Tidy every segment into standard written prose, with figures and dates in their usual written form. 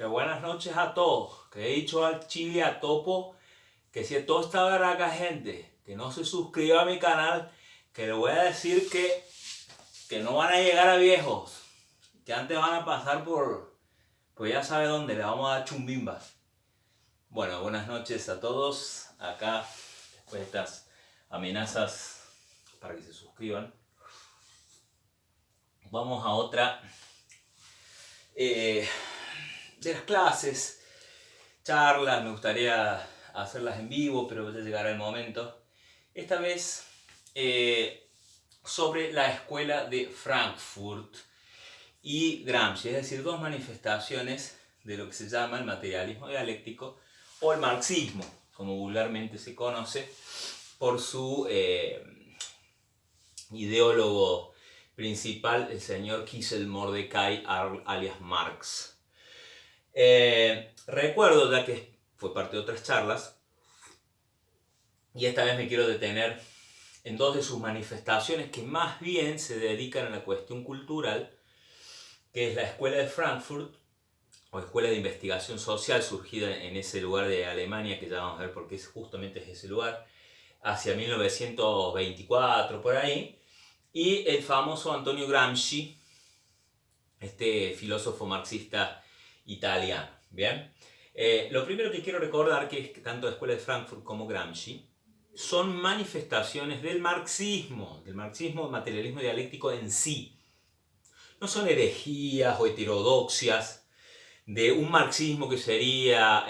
que buenas noches a todos. Que he dicho al chile a topo que si toda esta verga gente que no se suscriba a mi canal, que le voy a decir que no van a llegar a viejos, que antes van a pasar por, pues ya sabe dónde, le vamos a dar chumbimbas. Bueno, buenas noches a todos. Acá, después de estas amenazas para que se suscriban, vamos a otra de las clases, charlas. Me gustaría hacerlas en vivo, pero ya llegará el momento. Esta vez sobre la escuela de Frankfurt y Gramsci, es decir, dos manifestaciones de lo que se llama el materialismo dialéctico o el marxismo, como vulgarmente se conoce por su ideólogo principal, el señor Kissel Mordecai alias Marx. Recuerdo, ya que fue parte de otras charlas, y esta vez me quiero detener en dos de sus manifestaciones que más bien se dedican a la cuestión cultural, que es la Escuela de Frankfurt, o Escuela de Investigación Social, surgida en ese lugar de Alemania, que ya vamos a ver por qué justamente es ese lugar, hacia 1924, por ahí, y el famoso Antonio Gramsci, este filósofo marxista italiano. Bien, lo primero que quiero recordar que es que tanto la Escuela de Frankfurt como Gramsci son manifestaciones del marxismo materialismo dialéctico en sí. No son herejías o heterodoxias de un marxismo que estaría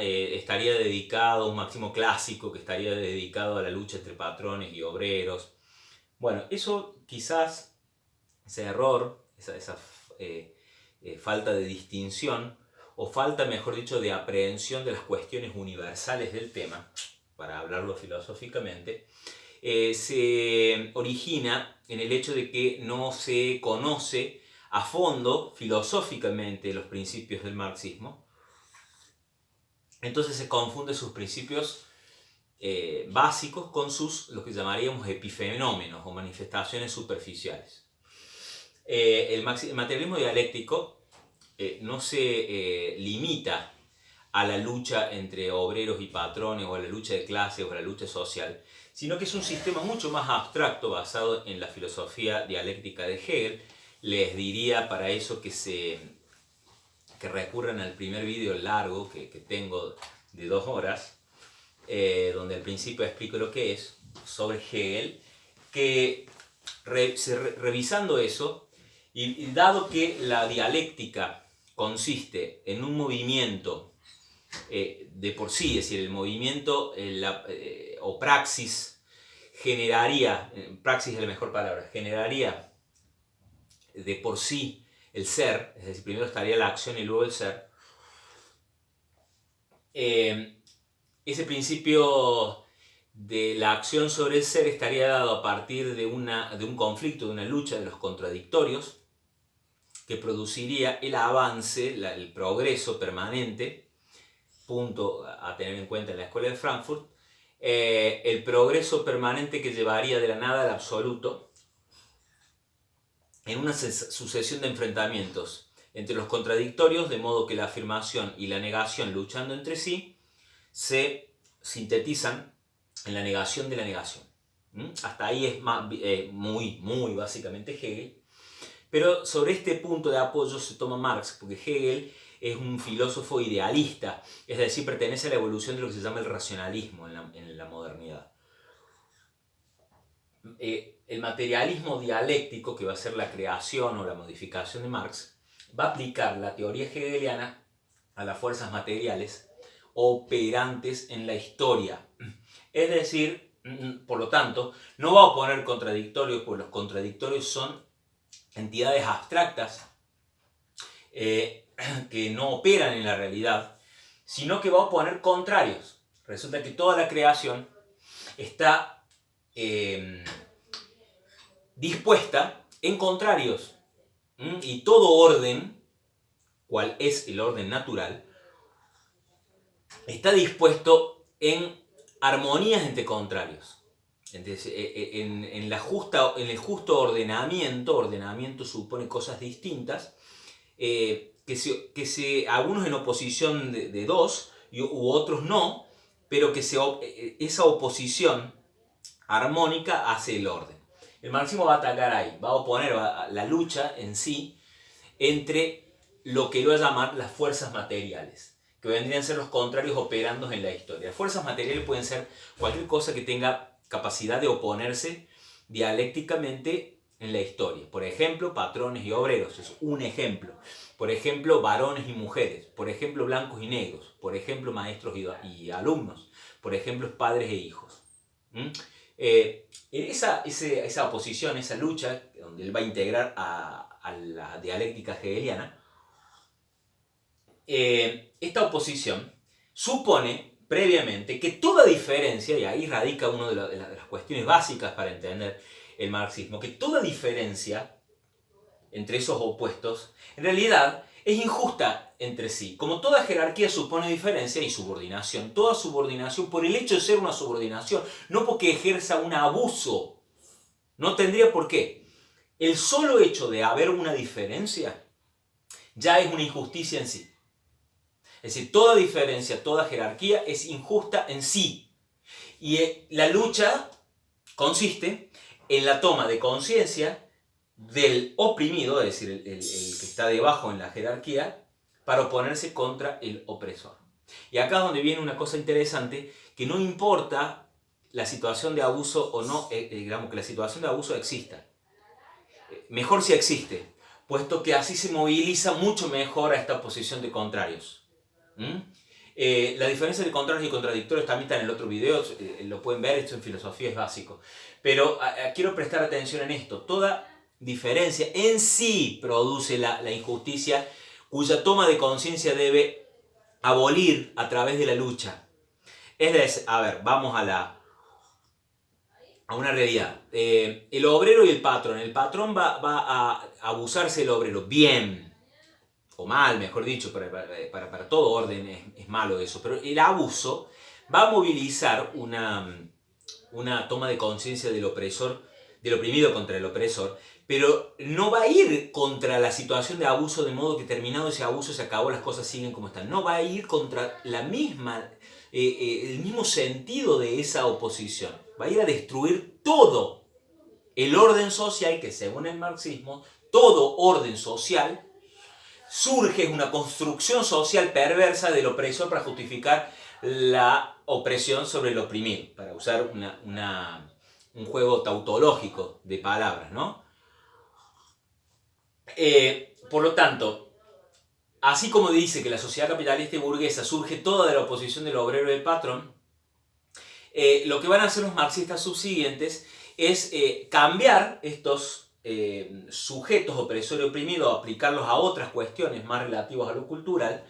dedicado, un marxismo clásico que estaría dedicado a la lucha entre patrones y obreros. Bueno, eso quizás, ese error, esa falta de distinción, o falta, mejor dicho, de aprehensión de las cuestiones universales del tema, para hablarlo filosóficamente, se origina en el hecho de que no se conoce a fondo, filosóficamente, los principios del marxismo. Entonces se confunde sus principios básicos con lo que llamaríamos epifenómenos o manifestaciones superficiales. El materialismo dialéctico no se limita a la lucha entre obreros y patrones, o a la lucha de clases, o a la lucha social, sino que es un sistema mucho más abstracto basado en la filosofía dialéctica de Hegel. Les diría para eso que recurran al primer vídeo largo que tengo de 2 horas, donde al principio explico lo que es sobre Hegel, que revisando eso, y dado que la dialéctica consiste en un movimiento de por sí, es decir, el movimiento o praxis generaría, praxis es la mejor palabra, generaría de por sí el ser, es decir, primero estaría la acción y luego el ser. Ese principio de la acción sobre el ser estaría dado a partir de un conflicto, de una lucha de los contradictorios, que produciría el avance, el progreso permanente, punto a tener en cuenta en la Escuela de Frankfurt, el progreso permanente que llevaría de la nada al absoluto, en una sucesión de enfrentamientos entre los contradictorios, de modo que la afirmación y la negación, luchando entre sí, se sintetizan en la negación de la negación. Hasta ahí es muy básicamente Hegel. Pero sobre este punto de apoyo se toma Marx, porque Hegel es un filósofo idealista, es decir, pertenece a la evolución de lo que se llama el racionalismo en la modernidad. El materialismo dialéctico, que va a ser la creación o la modificación de Marx, va a aplicar la teoría hegeliana a las fuerzas materiales operantes en la historia. Es decir, por lo tanto, no va a oponer contradictorios, porque los contradictorios son entidades abstractas que no operan en la realidad, sino que va a oponer contrarios. Resulta que toda la creación está dispuesta en contrarios, y todo orden, cual es el orden natural, está dispuesto en armonías entre contrarios. Entonces, en el justo ordenamiento supone cosas distintas, algunos en oposición de dos u otros no, pero que esa oposición armónica hace el orden. El marxismo va a atacar ahí, va a oponer la lucha en sí entre lo que él va a llamar las fuerzas materiales, que vendrían a ser los contrarios operando en la historia. Las fuerzas materiales pueden ser cualquier cosa que tenga capacidad de oponerse dialécticamente en la historia. Por ejemplo, patrones y obreros, es un ejemplo. Por ejemplo, varones y mujeres. Por ejemplo, blancos y negros. Por ejemplo, maestros y alumnos. Por ejemplo, padres e hijos. Esa oposición, esa lucha, donde él va a integrar a la dialéctica hegeliana, esta oposición supone previamente que toda diferencia, y ahí radica una de las cuestiones básicas para entender el marxismo, que toda diferencia entre esos opuestos en realidad es injusta entre sí. Como toda jerarquía supone diferencia y subordinación, toda subordinación por el hecho de ser una subordinación, no porque ejerza un abuso, no tendría por qué. El solo hecho de haber una diferencia ya es una injusticia en sí. Es decir, toda diferencia, toda jerarquía es injusta en sí. Y la lucha consiste en la toma de conciencia del oprimido, es decir, el que está debajo en la jerarquía, para oponerse contra el opresor. Y acá es donde viene una cosa interesante, que no importa la situación de abuso o no, digamos que la situación de abuso exista. Mejor si existe, puesto que así se moviliza mucho mejor a esta posición de contrarios. La diferencia de contrarios y contradictorios también está en el otro video, lo pueden ver, esto en filosofía es básico. Pero quiero prestar atención en esto. Toda diferencia en sí produce la injusticia, cuya toma de conciencia debe abolir a través de la lucha. Es decir, a ver, vamos a una realidad. El obrero y el patrón va a abusarse del obrero, bien o mal, mejor dicho, para todo orden es malo eso, pero el abuso va a movilizar una toma de conciencia del opresor, del oprimido contra el opresor, pero no va a ir contra la situación de abuso de modo que terminado ese abuso se acabó, las cosas siguen como están. No va a ir contra el mismo sentido de esa oposición. Va a ir a destruir todo el orden social que, según el marxismo, todo orden social surge una construcción social perversa del opresor para justificar la opresión sobre el oprimido, para usar un juego tautológico de palabras, ¿no? Por lo tanto, así como dice que la sociedad capitalista y burguesa surge toda de la oposición del obrero y del patrón, lo que van a hacer los marxistas subsiguientes es cambiar estos sujetos opresor y oprimido, aplicarlos a otras cuestiones más relativas a lo cultural,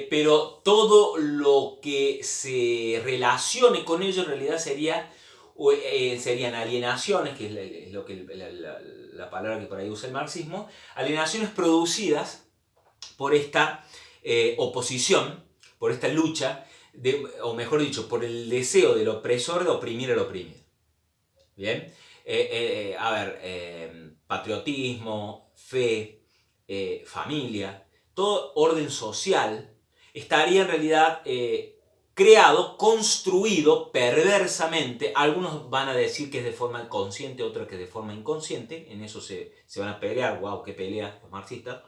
pero todo lo que se relacione con ello en realidad serían alienaciones, que es la palabra que por ahí usa el marxismo, alienaciones producidas por esta oposición, por esta lucha, o mejor dicho, por el deseo del opresor de oprimir al oprimido. ¿Bien? Patriotismo, fe, familia, todo orden social estaría en realidad creado, construido perversamente. Algunos van a decir que es de forma consciente, otros que es de forma inconsciente. En eso se van a pelear. ¡Wow! ¡Qué pelea los marxistas!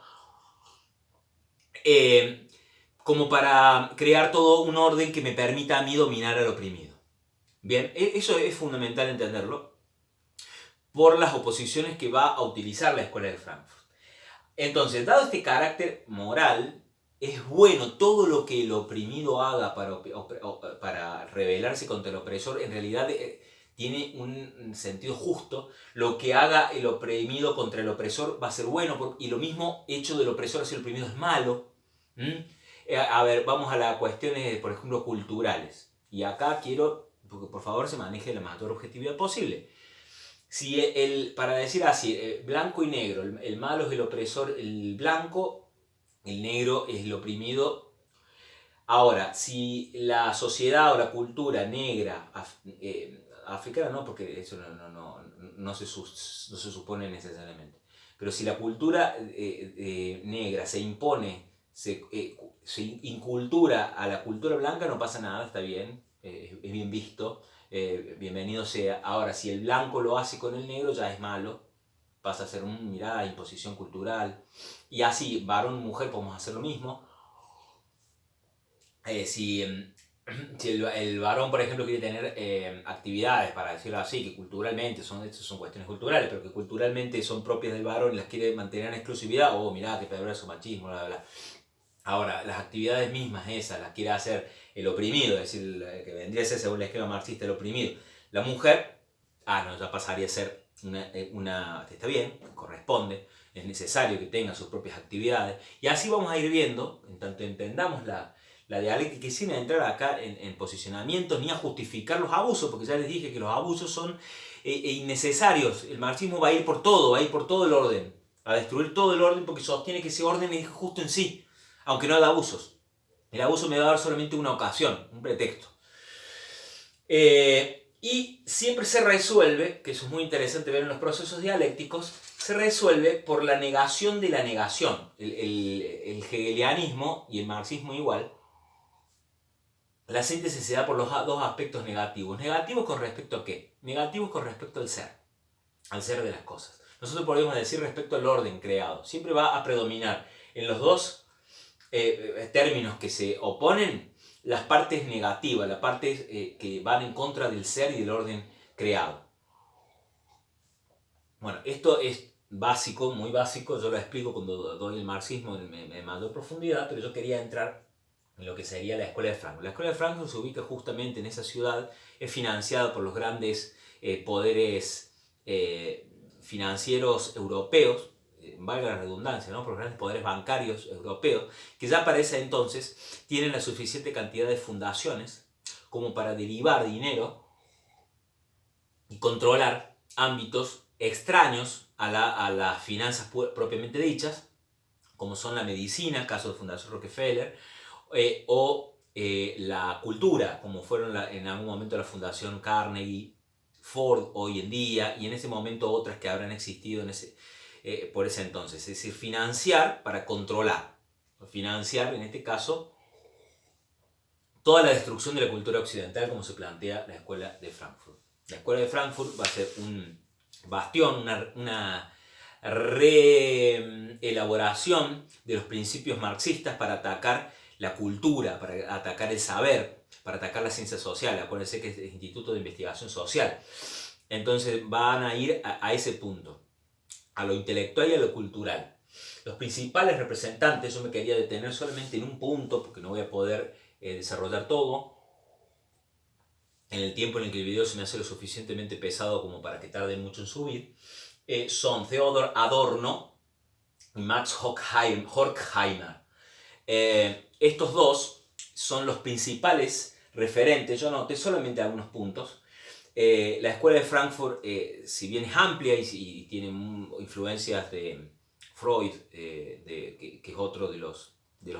Como para crear todo un orden que me permita a mí dominar al oprimido. Bien, eso es fundamental entenderlo por las oposiciones que va a utilizar la Escuela de Frankfurt. Entonces, dado este carácter moral, es bueno todo lo que el oprimido haga para rebelarse contra el opresor, en realidad tiene un sentido justo. Lo que haga el oprimido contra el opresor va a ser bueno, y lo mismo hecho del opresor hacia el oprimido es malo. Vamos a las cuestiones, por ejemplo, culturales. Y acá quiero que por favor se maneje la mayor objetividad posible. Si para decir así, blanco y negro, el malo es el opresor, el blanco, el negro es el oprimido. Ahora, si la sociedad o la cultura negra, africana no, porque eso no se supone necesariamente, Pero si la cultura negra se impone, se incultura a la cultura blanca, no pasa nada, está bien, es bien visto, bienvenido sea. Ahora, si el blanco lo hace con el negro, ya es malo, pasa a ser mirada, imposición cultural. Y así, varón, mujer, podemos hacer lo mismo. Si el varón, por ejemplo, quiere tener actividades, para decirlo así, que culturalmente, son cuestiones culturales, pero que culturalmente son propias del varón y las quiere mantener en exclusividad, mirá, qué perverso machismo, bla, bla, bla. Ahora, las actividades mismas esas las quiere hacer el oprimido, es decir, que vendría a ser, según el esquema marxista, el oprimido. La mujer, no, ya pasaría a ser está bien, corresponde, es necesario que tenga sus propias actividades. Y así vamos a ir viendo, en tanto entendamos la dialéctica, y sin entrar acá en posicionamientos ni a justificar los abusos, porque ya les dije que los abusos son innecesarios. El marxismo va a ir por todo, el orden, a destruir todo el orden, porque sostiene que ese orden es justo en sí, aunque no haya abusos. El abuso me va a dar solamente una ocasión, un pretexto. Y siempre se resuelve, que eso es muy interesante ver en los procesos dialécticos, se resuelve por la negación de la negación. El hegelianismo y el marxismo igual, la síntesis se da por los dos aspectos negativos. ¿Negativos con respecto a qué? Negativos con respecto al ser de las cosas. Nosotros podríamos decir respecto al orden creado. Siempre va a predominar en los dos términos que se oponen las partes negativas, las partes que van en contra del ser y del orden creado. Bueno, esto es básico, muy básico, yo lo explico cuando doy el marxismo en mayor profundidad, pero yo quería entrar en lo que sería la Escuela de Frankfurt. La Escuela de Frankfurt se ubica justamente en esa ciudad, es financiada por los grandes poderes financieros europeos, valga la redundancia, ¿no? Por los grandes poderes bancarios europeos, que ya para ese entonces tienen la suficiente cantidad de fundaciones como para derivar dinero y controlar ámbitos extraños a las finanzas propiamente dichas, como son la medicina, caso de Fundación Rockefeller, o la cultura, como fueron en algún momento la Fundación Carnegie, Ford hoy en día, y en ese momento otras que habrán existido por ese entonces. Es decir, financiar para controlar. Financiar, en este caso, toda la destrucción de la cultura occidental, como se plantea la Escuela de Frankfurt. La Escuela de Frankfurt va a ser un bastión, una reelaboración de los principios marxistas para atacar la cultura, para atacar el saber, para atacar la ciencia social. Acuérdense que es el Instituto de Investigación Social. Entonces van a ir a ese punto, a lo intelectual y a lo cultural. Los principales representantes, yo me quería detener solamente en un punto, porque no voy a poder desarrollar todo en el tiempo en el que el video se me hace lo suficientemente pesado como para que tarde mucho en subir, son Theodor Adorno y Max Horkheimer. Estos dos son los principales referentes. Yo anoté solamente algunos puntos. La Escuela de Frankfurt, si bien es amplia y tiene influencias de Freud, que es otro de los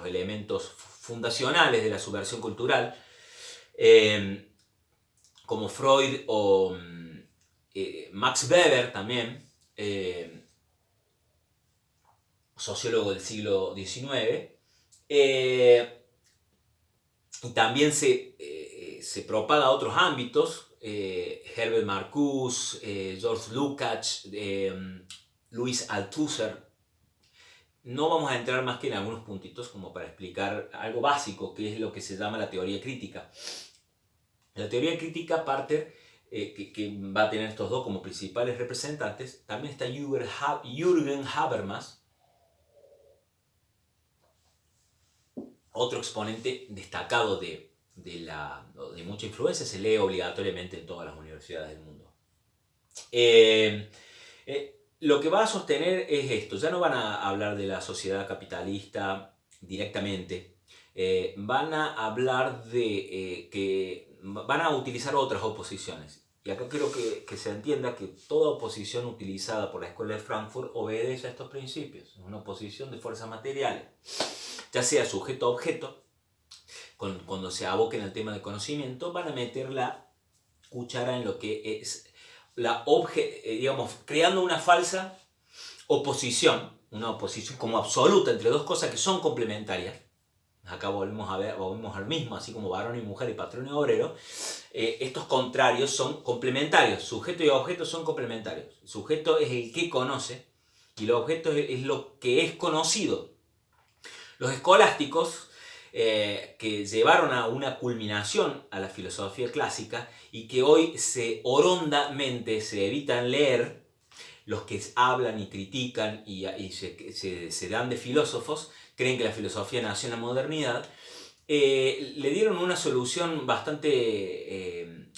elementos fundacionales de la subversión cultural, como Freud o Max Weber también, sociólogo del siglo XIX, y también se propaga a otros ámbitos, Herbert Marcuse, George Lukács, Louis Althusser. No vamos a entrar más que en algunos puntitos como para explicar algo básico, que es lo que se llama la teoría crítica. La teoría crítica parte, que va a tener estos dos como principales representantes. También está Jürgen Habermas, otro exponente destacado de mucha influencia, se lee obligatoriamente en todas las universidades del mundo. Lo que va a sostener es esto, ya no van a hablar de la sociedad capitalista directamente, van a hablar de que van a utilizar otras oposiciones. Y acá quiero que se entienda que toda oposición utilizada por la Escuela de Frankfurt obedece a estos principios. Es una oposición de fuerzas materiales, ya sea sujeto a objeto. Cuando se aboquen al tema de conocimiento, van a meter la cuchara en lo que es digamos, creando una falsa oposición, una oposición como absoluta entre dos cosas que son complementarias. Acá volvemos al mismo, así como varón y mujer y patrón y obrero. Estos contrarios son complementarios, sujeto y objeto son complementarios. El sujeto es el que conoce y el objeto es lo que es conocido. Los escolásticos, que llevaron a una culminación a la filosofía clásica y que hoy horondamente se evitan leer, los que hablan y critican y se dan de filósofos, creen que la filosofía nació en la modernidad, le dieron una solución bastante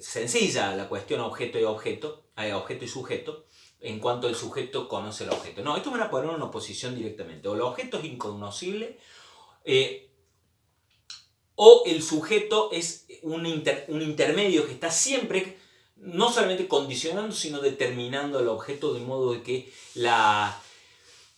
sencilla a la cuestión objeto y sujeto, en cuanto el sujeto conoce el objeto. No, esto van a poner en una oposición directamente. O el objeto es incognoscible, o el sujeto es un intermedio que está siempre, no solamente condicionando, sino determinando el objeto, de modo de que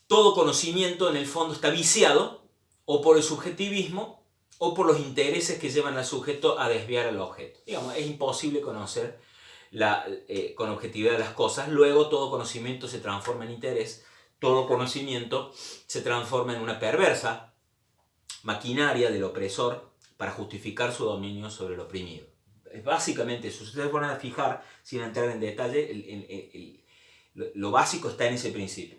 todo conocimiento en el fondo está viciado o por el subjetivismo o por los intereses que llevan al sujeto a desviar al objeto. Digamos, es imposible conocer con objetividad las cosas. Luego todo conocimiento se transforma en interés, todo conocimiento se transforma en una perversa maquinaria del opresor para justificar su dominio sobre el oprimido. Es básicamente eso. Si ustedes van a fijar, sin entrar en detalle, lo básico está en ese principio.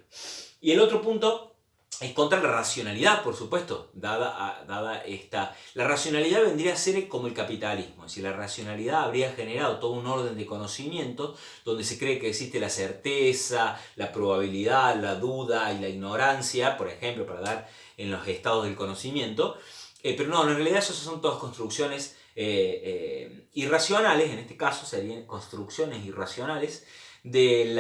Y el otro punto es contra la racionalidad, por supuesto, dada esta... La racionalidad vendría a ser como el capitalismo, es decir, la racionalidad habría generado todo un orden de conocimiento donde se cree que existe la certeza, la probabilidad, la duda y la ignorancia, por ejemplo, para dar en los estados del conocimiento, pero no, en realidad esas son todas construcciones irracionales, en este caso serían construcciones irracionales del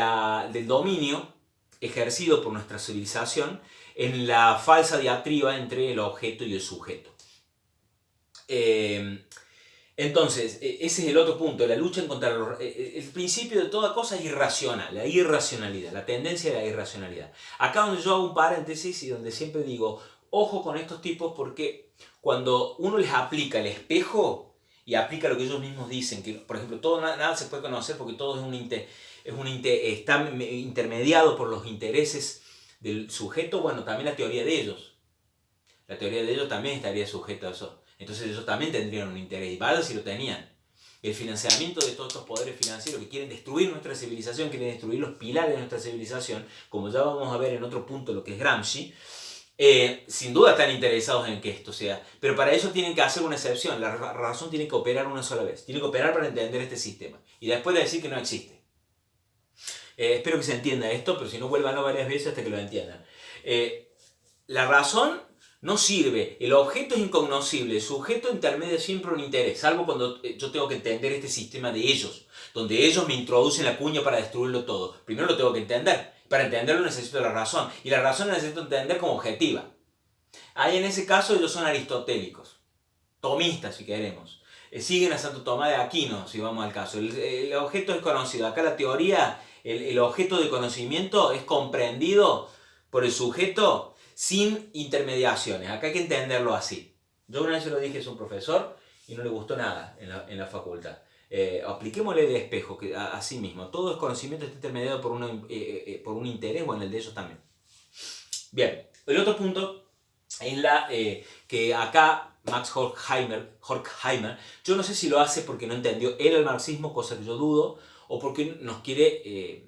dominio ejercido por nuestra civilización en la falsa diatriba entre el objeto y el sujeto. Entonces, ese es el otro punto, la lucha contra el principio de toda cosa es irracional, la irracionalidad, la tendencia de la irracionalidad. Acá donde yo hago un paréntesis y donde siempre digo, ojo con estos tipos, porque cuando uno les aplica el espejo y aplica lo que ellos mismos dicen, que por ejemplo nada se puede conocer porque todo está intermediado por los intereses del sujeto, bueno, también la teoría de ellos. La teoría de ellos también estaría sujeta a eso. Entonces ellos también tendrían un interés, y vaya si lo tenían. El financiamiento de todos estos poderes financieros que quieren destruir nuestra civilización, quieren destruir los pilares de nuestra civilización, como ya vamos a ver en otro punto lo que es Gramsci, sin duda están interesados en que esto sea, pero para eso tienen que hacer una excepción. La razón tiene que operar una sola vez, tiene que operar para entender este sistema, y después de decir que no existe. Espero que se entienda esto, pero si no, vuélvanlo varias veces hasta que lo entiendan. La razón no sirve, el objeto es incognoscible, el sujeto intermedia siempre un interés, salvo cuando yo tengo que entender este sistema de ellos, donde ellos me introducen la cuña para destruirlo todo. Primero lo tengo que entender, para entenderlo necesito la razón, y la razón la necesito entender como objetiva. Ahí en ese caso ellos son aristotélicos, tomistas si queremos. Siguen a Santo Tomás de Aquino, si vamos al caso. El objeto es conocido. Acá la teoría, el objeto de conocimiento es comprendido por el sujeto sin intermediaciones. Acá hay que entenderlo así. Yo una vez se lo dije a un profesor y no le gustó nada en la facultad. Apliquémosle el espejo, que a sí mismo. Todo el conocimiento está intermediado por un interés, bueno, el de ellos también. Bien, el otro punto es que acá Max Horkheimer, yo no sé si lo hace porque no entendió él el marxismo, cosa que yo dudo, o porque nos quiere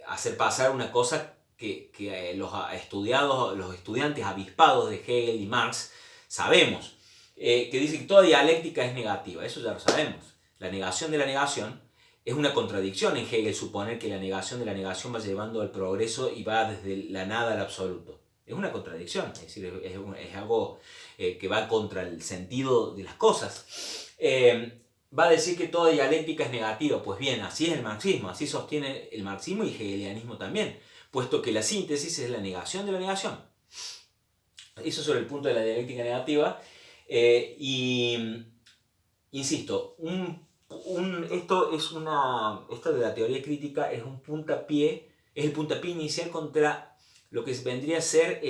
hacer pasar una cosa que los estudiantes avispados de Hegel y Marx sabemos, que dice que toda dialéctica es negativa. Eso ya lo sabemos. La negación de la negación es una contradicción en Hegel, suponer que la negación de la negación va llevando al progreso y va desde la nada al absoluto. Es una contradicción, es decir, es algo que va contra el sentido de las cosas. Va a decir que toda dialéctica es negativa. Pues bien, así es el marxismo, así sostiene el marxismo y el hegelianismo también, puesto que la síntesis es la negación de la negación. Eso sobre el punto de la dialéctica negativa. Insisto, esto de la teoría crítica es un puntapié, es el puntapié inicial contra lo que vendría a ser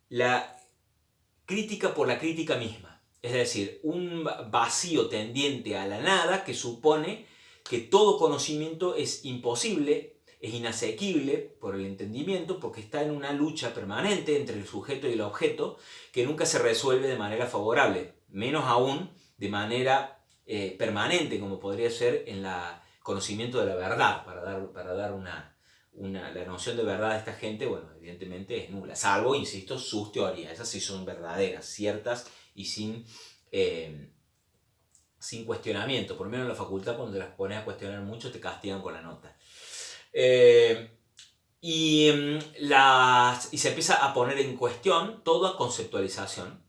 la crítica por la crítica misma. Es decir, un vacío tendiente a la nada que supone que todo conocimiento es imposible, es inasequible por el entendimiento, porque está en una lucha permanente entre el sujeto y el objeto que nunca se resuelve de manera favorable, menos aún de manera permanente, como podría ser en el conocimiento de la verdad, para dar la noción de verdad de esta gente, bueno, evidentemente es nula, salvo, insisto, sus teorías, esas sí son verdaderas, ciertas y sin cuestionamiento. Por lo menos en la facultad, cuando te las pones a cuestionar mucho, te castigan con la nota. Y se empieza a poner en cuestión toda conceptualización,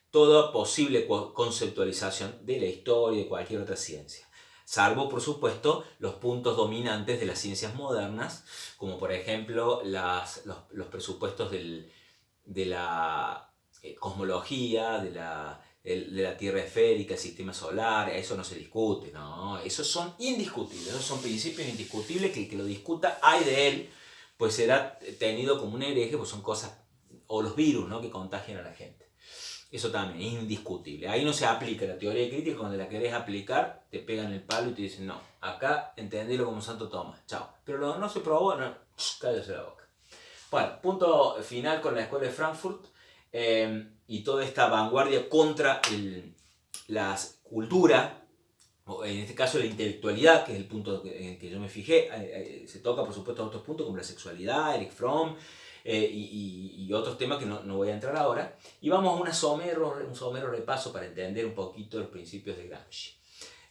toda posible conceptualización de la historia y de cualquier otra ciencia. Salvo, por supuesto, los puntos dominantes de las ciencias modernas, como por ejemplo los presupuestos de la cosmología, de la Tierra esférica, el sistema solar. Eso no se discute, no, esos son indiscutibles, esos son principios indiscutibles que el que lo discuta, ay de él, pues será tenido como un hereje, pues son cosas, o los virus, ¿no?, que contagian a la gente. Eso también es indiscutible. Ahí no se aplica la teoría crítica. Cuando la querés aplicar, te pegan el palo y te dicen, no, acá entendelo como Santo Tomás, chao. Pero no se probó, no, cállese la boca. Bueno, punto final con la Escuela de Frankfurt y toda esta vanguardia contra la cultura, o en este caso la intelectualidad, que es el punto en el que yo me fijé. Se toca, por supuesto, otros puntos como la sexualidad, Erich Fromm, y otros temas que no voy a entrar ahora. Y vamos a un somero repaso para entender un poquito los principios de Gramsci.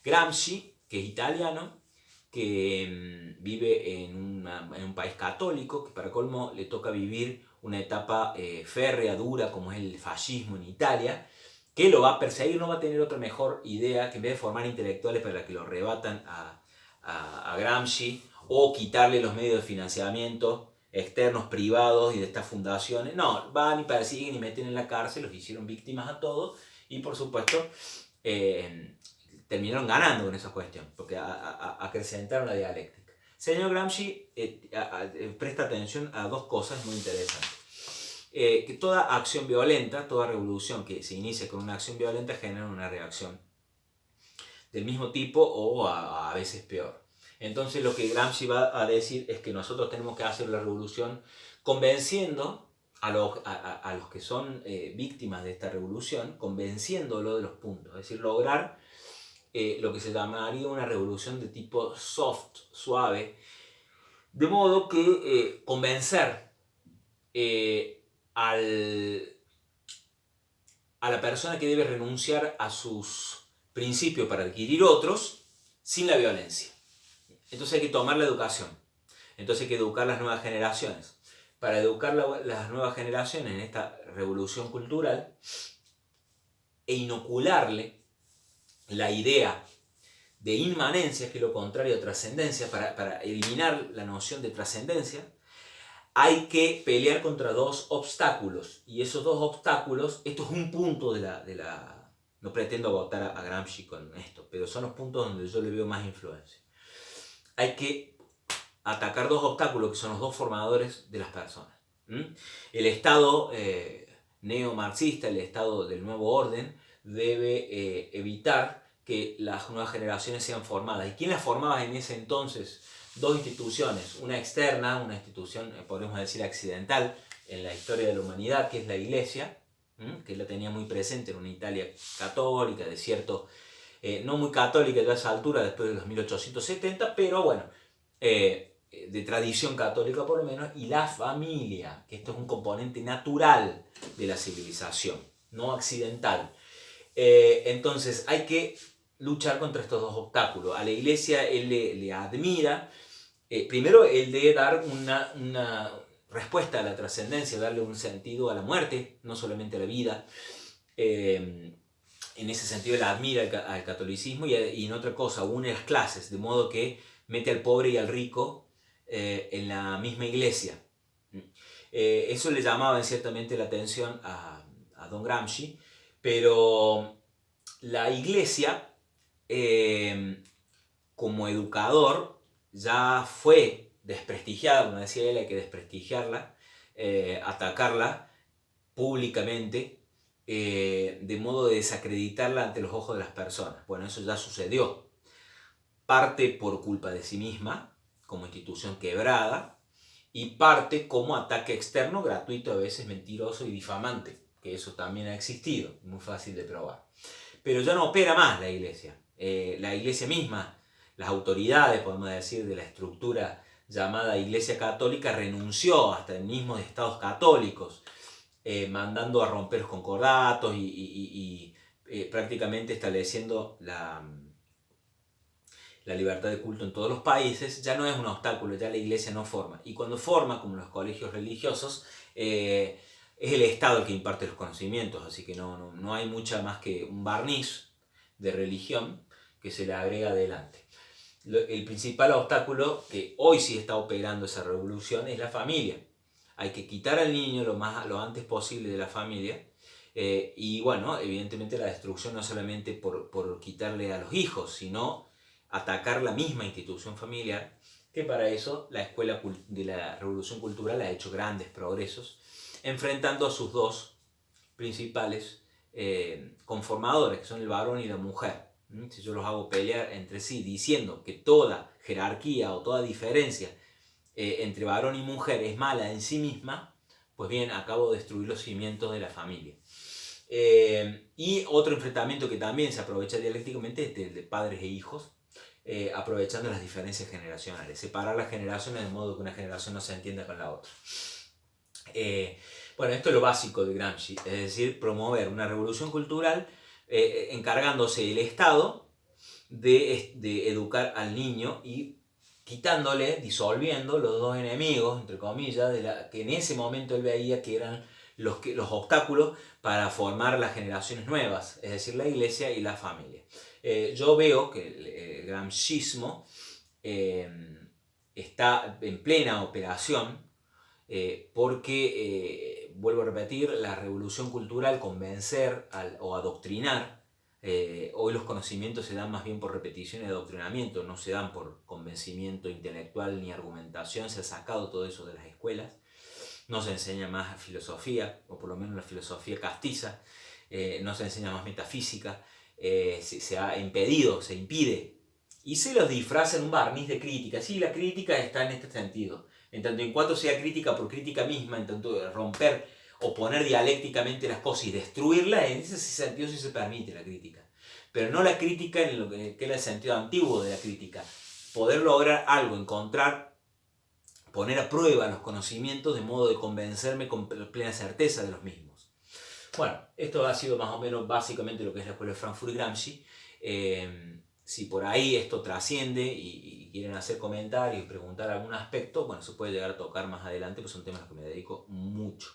Gramsci, que es italiano, que vive en un país católico, que para colmo le toca vivir una etapa férrea, dura, como es el fascismo en Italia, que lo va a perseguir, no va a tener otra mejor idea que en vez de formar intelectuales para que lo rebatan a Gramsci, o quitarle los medios de financiamiento externos, privados y de estas fundaciones. No, van y persiguen y meten en la cárcel, los hicieron víctimas a todos, y por supuesto terminaron ganando con esa cuestión, porque acrecentaron la dialéctica. Señor Gramsci presta atención a dos cosas muy interesantes. Que toda acción violenta, toda revolución que se inicia con una acción violenta genera una reacción del mismo tipo o a veces peor. Entonces lo que Gramsci va a decir es que nosotros tenemos que hacer la revolución convenciendo a los que son víctimas de esta revolución, convenciéndolo de los puntos, es decir, lograr lo que se llamaría una revolución de tipo soft, suave, de modo que convencer a la persona que debe renunciar a sus principios para adquirir otros sin la violencia. Entonces hay que tomar la educación. Entonces hay que educar las nuevas generaciones. Para educar las nuevas generaciones en esta revolución cultural e inocularle la idea de inmanencia, que es lo contrario a trascendencia, para eliminar la noción de trascendencia, hay que pelear contra dos obstáculos. Y esos dos obstáculos, esto es un punto de la no pretendo agotar a Gramsci con esto, pero son los puntos donde yo le veo más influencia. Hay que atacar dos obstáculos que son los dos formadores de las personas. El Estado neomarxista, el Estado del nuevo orden, debe evitar que las nuevas generaciones sean formadas. ¿Y quién las formaba en ese entonces? Dos instituciones, una externa, una institución, podemos decir, accidental en la historia de la humanidad, que es la Iglesia, que la tenía muy presente en una Italia católica, de cierto, no muy católica ya a esa altura, después de los 1870, pero bueno, de tradición católica por lo menos, y la familia, que esto es un componente natural de la civilización, no accidental. Entonces hay que luchar contra estos dos obstáculos. A la Iglesia él le admira, primero el de dar una respuesta a la trascendencia, darle un sentido a la muerte, no solamente a la vida. En ese sentido él admira al catolicismo, y en otra cosa, une las clases, de modo que mete al pobre y al rico en la misma iglesia. Eso le llamaba ciertamente la atención a don Gramsci, pero la iglesia, como educador, ya fue desprestigiada, como decía él, hay que desprestigiarla, atacarla públicamente, de modo de desacreditarla ante los ojos de las personas. Bueno, eso ya sucedió. parte por culpa de sí misma, como institución quebrada, y parte como ataque externo, gratuito, a veces mentiroso y difamante, que eso también ha existido, muy fácil de probar. Pero ya no opera más la Iglesia. La Iglesia misma, las autoridades, podemos decir, de la estructura llamada Iglesia Católica, renunció hasta el mismo de estados católicos, mandando a romper los concordatos y prácticamente estableciendo la libertad de culto en todos los países. Ya no es un obstáculo, ya la Iglesia no forma. Y cuando forma, como los colegios religiosos, es el Estado el que imparte los conocimientos, así que no hay mucha más que un barniz de religión que se le agrega adelante. El principal obstáculo que hoy sí está operando esa revolución es la familia. Hay que quitar al niño lo antes posible de la familia. Y bueno, evidentemente la destrucción no solamente por quitarle a los hijos, sino atacar la misma institución familiar, que para eso la escuela de la revolución cultural ha hecho grandes progresos, enfrentando a sus dos principales conformadores, que son el varón y la mujer. Si yo los hago pelear entre sí diciendo que toda jerarquía o toda diferencia entre varón y mujer es mala en sí misma, pues bien, acabo de destruir los cimientos de la familia. Y otro enfrentamiento que también se aprovecha dialécticamente es el de padres e hijos, aprovechando las diferencias generacionales, separar las generaciones de modo que una generación no se entienda con la otra. Bueno, esto es lo básico de Gramsci, es decir, promover una revolución cultural encargándose el Estado de educar al niño y quitándole, disolviendo los dos enemigos, entre comillas, que en ese momento él veía que eran los obstáculos para formar las generaciones nuevas, es decir, la Iglesia y la familia. Yo veo que el gramscismo está en plena operación porque, vuelvo a repetir, la revolución cultural, convencer o adoctrinar, hoy los conocimientos se dan más bien por repetición y adoctrinamiento, no se dan por convencimiento intelectual ni argumentación, se ha sacado todo eso de las escuelas, no se enseña más filosofía, o por lo menos la filosofía castiza, no se enseña más metafísica, se ha impedido, se impide, y se los disfraza en un barniz de crítica. Sí, la crítica está en este sentido, en tanto en cuanto sea crítica por crítica misma, en tanto de romper o poner dialécticamente las cosas y destruirlas, en ese sentido sí se permite la crítica. Pero no la crítica en lo que era el sentido antiguo de la crítica. Poder lograr algo, encontrar, poner a prueba los conocimientos de modo de convencerme con plena certeza de los mismos. Bueno, esto ha sido más o menos básicamente lo que es la escuela de Frankfurt y Gramsci. Si por ahí esto trasciende y quieren hacer comentarios y preguntar algún aspecto, bueno, se puede llegar a tocar más adelante, pues son temas a los que me dedico mucho.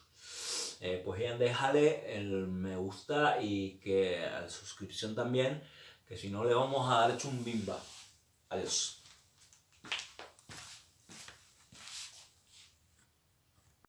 Pues bien, déjale el me gusta y que a la suscripción también, que si no le vamos a dar chumbimba. Adiós.